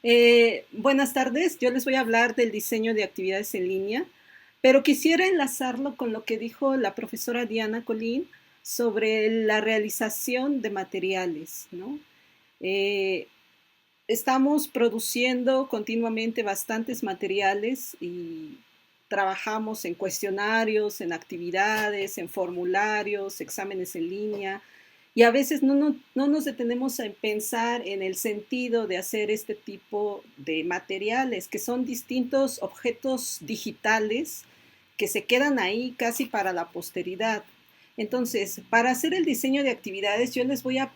Buenas tardes, yo les voy a hablar del diseño de actividades en línea, pero quisiera enlazarlo con lo que dijo la profesora Diana Colín sobre la realización de materiales, ¿no? Eh, Estamos produciendo continuamente bastantes materiales y trabajamos en cuestionarios, en actividades, en formularios, exámenes en línea, y a veces no nos detenemos en pensar en el sentido de hacer este tipo de materiales, que son distintos objetos digitales que se quedan ahí casi para la posteridad. Entonces, para hacer el diseño de actividades, yo les voy a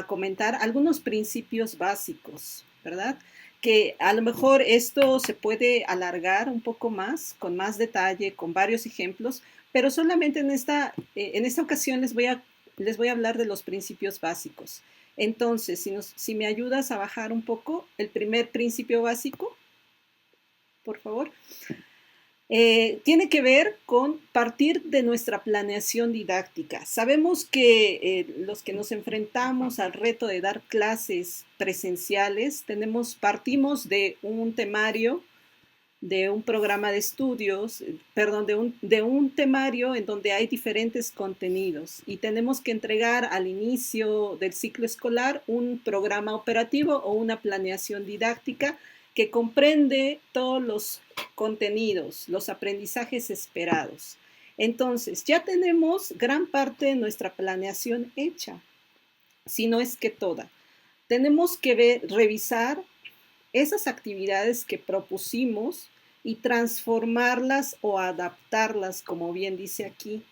comentar algunos principios básicos, ¿verdad? Que a lo mejor esto se puede alargar un poco más, con más detalle, con varios ejemplos, pero solamente en esta ocasión les voy a hablar de los principios básicos. Entonces, si me ayudas a bajar un poco el primer principio básico, por favor. Tiene que ver con partir de nuestra planeación didáctica. Sabemos que los que nos enfrentamos al reto de dar clases presenciales, partimos de un temario, de un programa de estudios, perdón, de un temario en donde hay diferentes contenidos y tenemos que entregar al inicio del ciclo escolar un programa operativo o una planeación didáctica que comprende todos los contenidos, los aprendizajes esperados. Entonces, ya tenemos gran parte de nuestra planeación hecha, si no es que toda. Tenemos que revisar esas actividades que propusimos y transformarlas o adaptarlas, como bien dice aquí.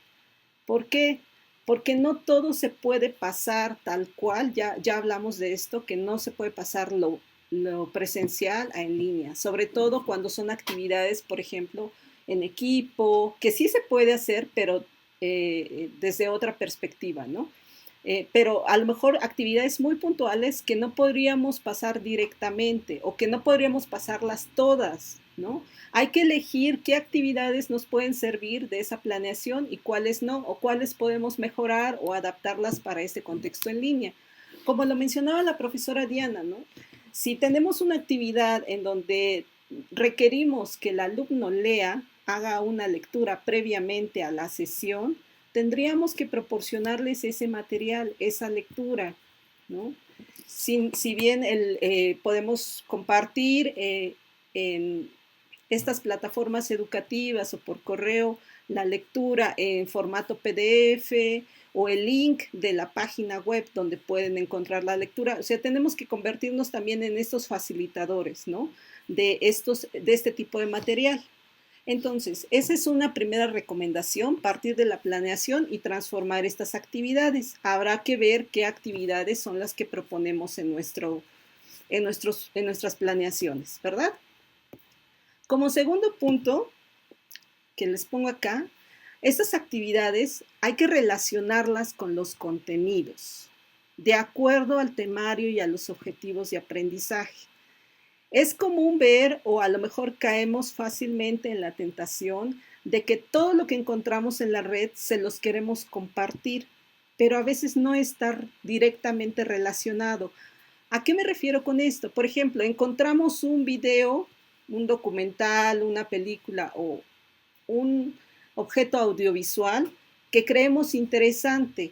¿Por qué? Porque no todo se puede pasar tal cual, ya hablamos de esto, que no se puede pasar lo presencial a en línea, sobre todo cuando son actividades, por ejemplo, en equipo, que sí se puede hacer, pero desde otra perspectiva, ¿no? Pero a lo mejor actividades muy puntuales que no podríamos pasar directamente o que no podríamos pasarlas todas, ¿no? Hay que elegir qué actividades nos pueden servir de esa planeación y cuáles no, o cuáles podemos mejorar o adaptarlas para este contexto en línea. Como lo mencionaba la profesora Diana, ¿no? Si tenemos una actividad en donde requerimos que el alumno lea, haga una lectura previamente a la sesión, tendríamos que proporcionarles ese material, esa lectura, ¿no? Si bien podemos compartir en estas plataformas educativas o por correo la lectura en formato PDF o el link de la página web donde pueden encontrar la lectura. O sea, tenemos que convertirnos también en estos facilitadores, ¿no? De este tipo de material. Entonces, esa es una primera recomendación, partir de la planeación y transformar estas actividades. Habrá que ver qué actividades son las que proponemos en nuestras planeaciones, ¿verdad? Como segundo punto que les pongo acá, estas actividades hay que relacionarlas con los contenidos, de acuerdo al temario y a los objetivos de aprendizaje. Es común ver, o a lo mejor caemos fácilmente en la tentación de que todo lo que encontramos en la red se los queremos compartir, pero a veces no está directamente relacionado. ¿A qué me refiero con esto? Por ejemplo, encontramos un video, un documental, una película o un objeto audiovisual que creemos interesante,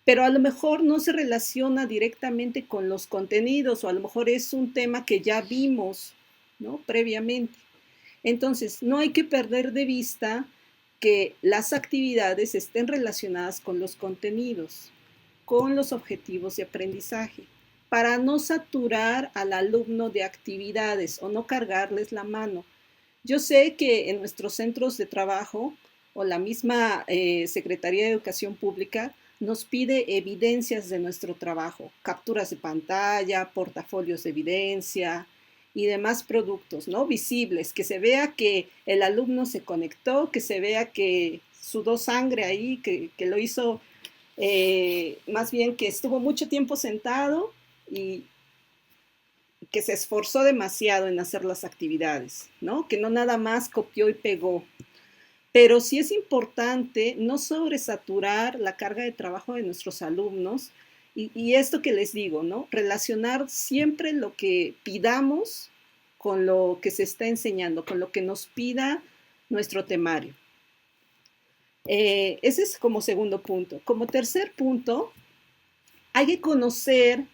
pero a lo mejor no se relaciona directamente con los contenidos o a lo mejor es un tema que ya vimos, ¿no? Previamente. Entonces, no hay que perder de vista que las actividades estén relacionadas con los contenidos, con los objetivos de aprendizaje, para no saturar al alumno de actividades o no cargarles la mano. Yo sé que en nuestros centros de trabajo o la misma Secretaría de Educación Pública nos pide evidencias de nuestro trabajo, capturas de pantalla, portafolios de evidencia y demás productos, ¿no? Visibles, que se vea que el alumno se conectó, que se vea que sudó sangre ahí, que lo hizo, más bien que estuvo mucho tiempo sentado y que se esforzó demasiado en hacer las actividades, ¿no? Que no nada más copió y pegó. Pero sí es importante no sobresaturar la carga de trabajo de nuestros alumnos Y esto que les digo, ¿no? Relacionar siempre lo que pidamos con lo que se está enseñando, con lo que nos pida nuestro temario. Ese es como segundo punto. Como tercer punto, hay que conocer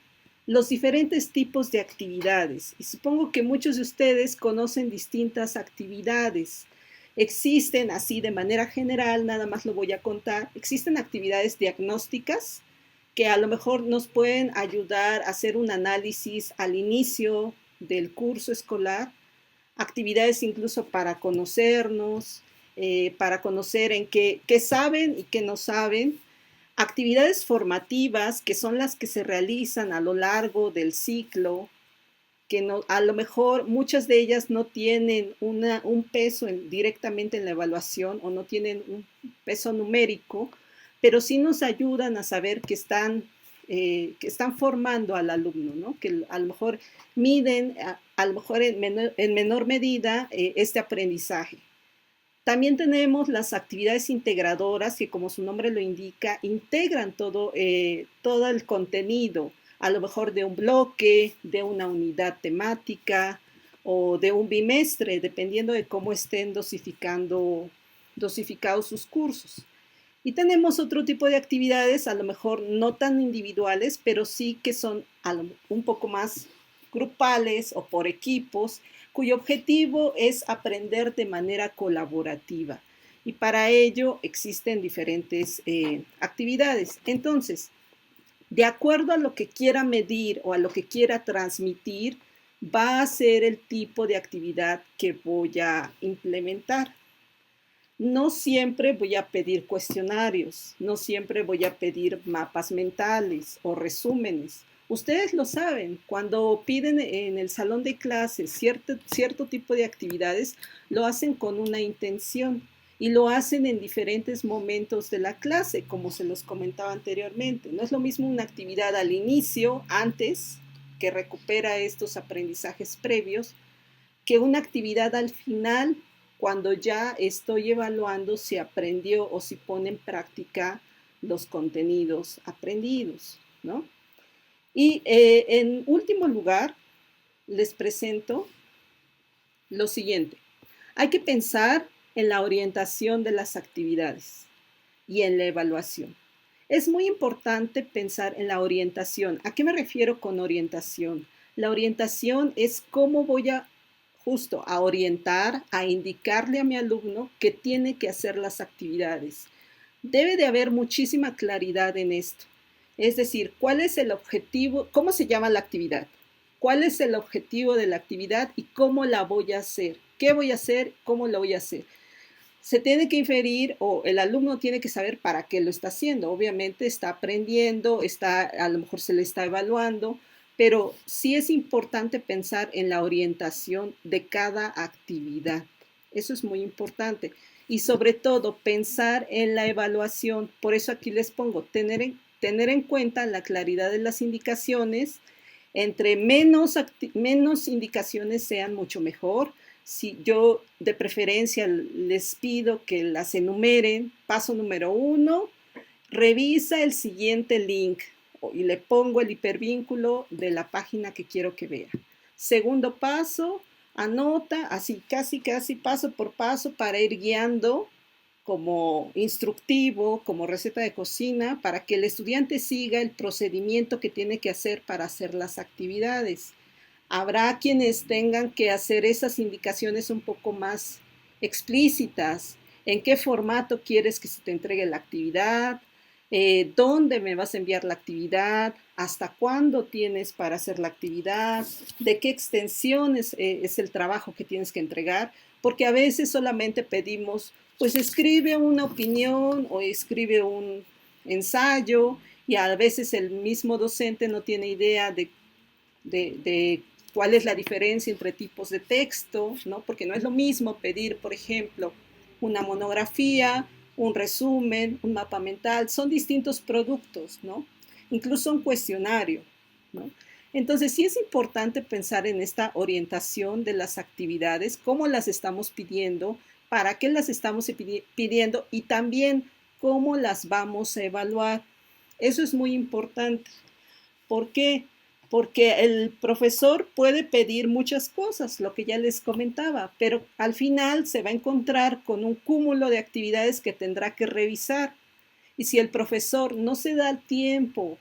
los diferentes tipos de actividades. Y supongo que muchos de ustedes conocen distintas actividades. Existen, así de manera general, nada más lo voy a contar, existen actividades diagnósticas que a lo mejor nos pueden ayudar a hacer un análisis al inicio del curso escolar, actividades incluso para conocernos, para conocer en qué saben y qué no saben, actividades formativas que son las que se realizan a lo largo del ciclo, que no, a lo mejor muchas de ellas no tienen un peso directamente en la evaluación o no tienen un peso numérico, pero sí nos ayudan a saber que están formando al alumno, ¿no? Que a lo mejor miden, a lo mejor en menor medida, este aprendizaje. También tenemos las actividades integradoras que, como su nombre lo indica, integran todo el contenido, a lo mejor de un bloque, de una unidad temática o de un bimestre, dependiendo de cómo estén dosificados sus cursos. Y tenemos otro tipo de actividades, a lo mejor no tan individuales, pero sí que son un poco más grupales o por equipos, cuyo objetivo es aprender de manera colaborativa. Y para ello existen diferentes actividades. Entonces, de acuerdo a lo que quiera medir o a lo que quiera transmitir, va a ser el tipo de actividad que voy a implementar. No siempre voy a pedir cuestionarios, no siempre voy a pedir mapas mentales o resúmenes. Ustedes lo saben, cuando piden en el salón de clases cierto tipo de actividades, lo hacen con una intención y lo hacen en diferentes momentos de la clase, como se los comentaba anteriormente. No es lo mismo una actividad al inicio, antes, que recupera estos aprendizajes previos, que una actividad al final, cuando ya estoy evaluando si aprendió o si pone en práctica los contenidos aprendidos, ¿no? Y en último lugar, les presento lo siguiente. Hay que pensar en la orientación de las actividades y en la evaluación. Es muy importante pensar en la orientación. ¿A qué me refiero con orientación? La orientación es cómo voy a orientar, a indicarle a mi alumno que tiene que hacer las actividades. Debe de haber muchísima claridad en esto. Es decir, ¿cuál es el objetivo? ¿Cómo se llama la actividad? ¿Cuál es el objetivo de la actividad y cómo la voy a hacer? ¿Qué voy a hacer? ¿Cómo la voy a hacer? Se tiene que inferir o el alumno tiene que saber para qué lo está haciendo. Obviamente está aprendiendo, a lo mejor se le está evaluando, pero sí es importante pensar en la orientación de cada actividad. Eso es muy importante. Y sobre todo pensar en la evaluación. Por eso aquí les pongo tener en cuenta la claridad de las indicaciones. Entre menos indicaciones sean mucho mejor. Si yo de preferencia les pido que las enumeren, paso número 1, revisa el siguiente link y le pongo el hipervínculo de la página que quiero que vea. Segundo paso, anota así casi paso por paso para ir guiando como instructivo, como receta de cocina, para que el estudiante siga el procedimiento que tiene que hacer para hacer las actividades. Habrá quienes tengan que hacer esas indicaciones un poco más explícitas. ¿En qué formato quieres que se te entregue la actividad? ¿Dónde me vas a enviar la actividad? ¿Hasta cuándo tienes para hacer la actividad? ¿De qué extensión es el trabajo que tienes que entregar? Porque a veces solamente pedimos, pues escribe una opinión o escribe un ensayo y a veces el mismo docente no tiene idea de cuál es la diferencia entre tipos de texto, ¿no? Porque no es lo mismo pedir, por ejemplo, una monografía, un resumen, un mapa mental, son distintos productos, ¿no? Incluso un cuestionario, ¿no? Entonces sí es importante pensar en esta orientación de las actividades, cómo las estamos pidiendo, para qué las estamos pidiendo y también cómo las vamos a evaluar. Eso es muy importante. ¿Por qué? Porque el profesor puede pedir muchas cosas, lo que ya les comentaba, pero al final se va a encontrar con un cúmulo de actividades que tendrá que revisar. Y si el profesor no se da el tiempo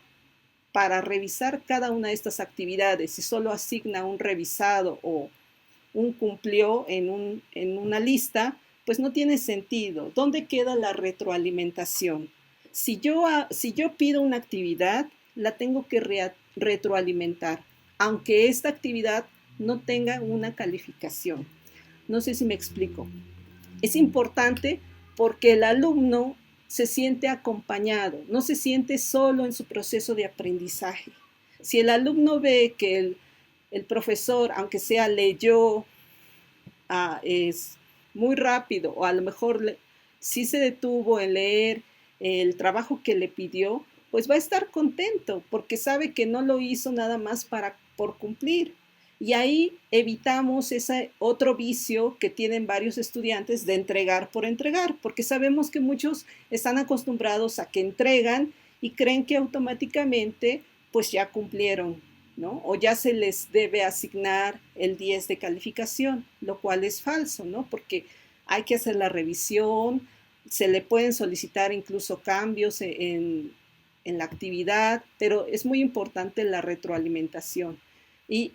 para revisar cada una de estas actividades y solo asigna un revisado o un cumplió en una lista, pues no tiene sentido. ¿Dónde queda la retroalimentación? Si yo pido una actividad, la tengo que retroalimentar, aunque esta actividad no tenga una calificación. No sé si me explico. Es importante porque el alumno se siente acompañado, no se siente solo en su proceso de aprendizaje. Si el alumno ve que el profesor, aunque sea leyó es muy rápido o a lo mejor sí se detuvo en leer el trabajo que le pidió, pues va a estar contento porque sabe que no lo hizo nada más por cumplir. Y ahí evitamos ese otro vicio que tienen varios estudiantes de entregar por entregar, porque sabemos que muchos están acostumbrados a que entregan y creen que automáticamente pues ya cumplieron, ¿no? O ya se les debe asignar el 10 de calificación, lo cual es falso, ¿no? Porque hay que hacer la revisión, se le pueden solicitar incluso cambios en la actividad, pero es muy importante la retroalimentación. Y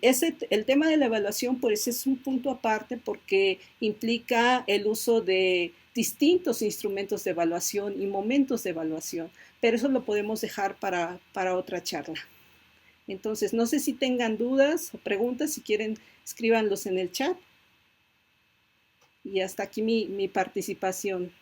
el tema de la evaluación, pues es un punto aparte porque implica el uso de distintos instrumentos de evaluación y momentos de evaluación, pero eso lo podemos dejar para otra charla. Entonces, no sé si tengan dudas o preguntas, si quieren, escríbanlos en el chat. Y hasta aquí mi participación.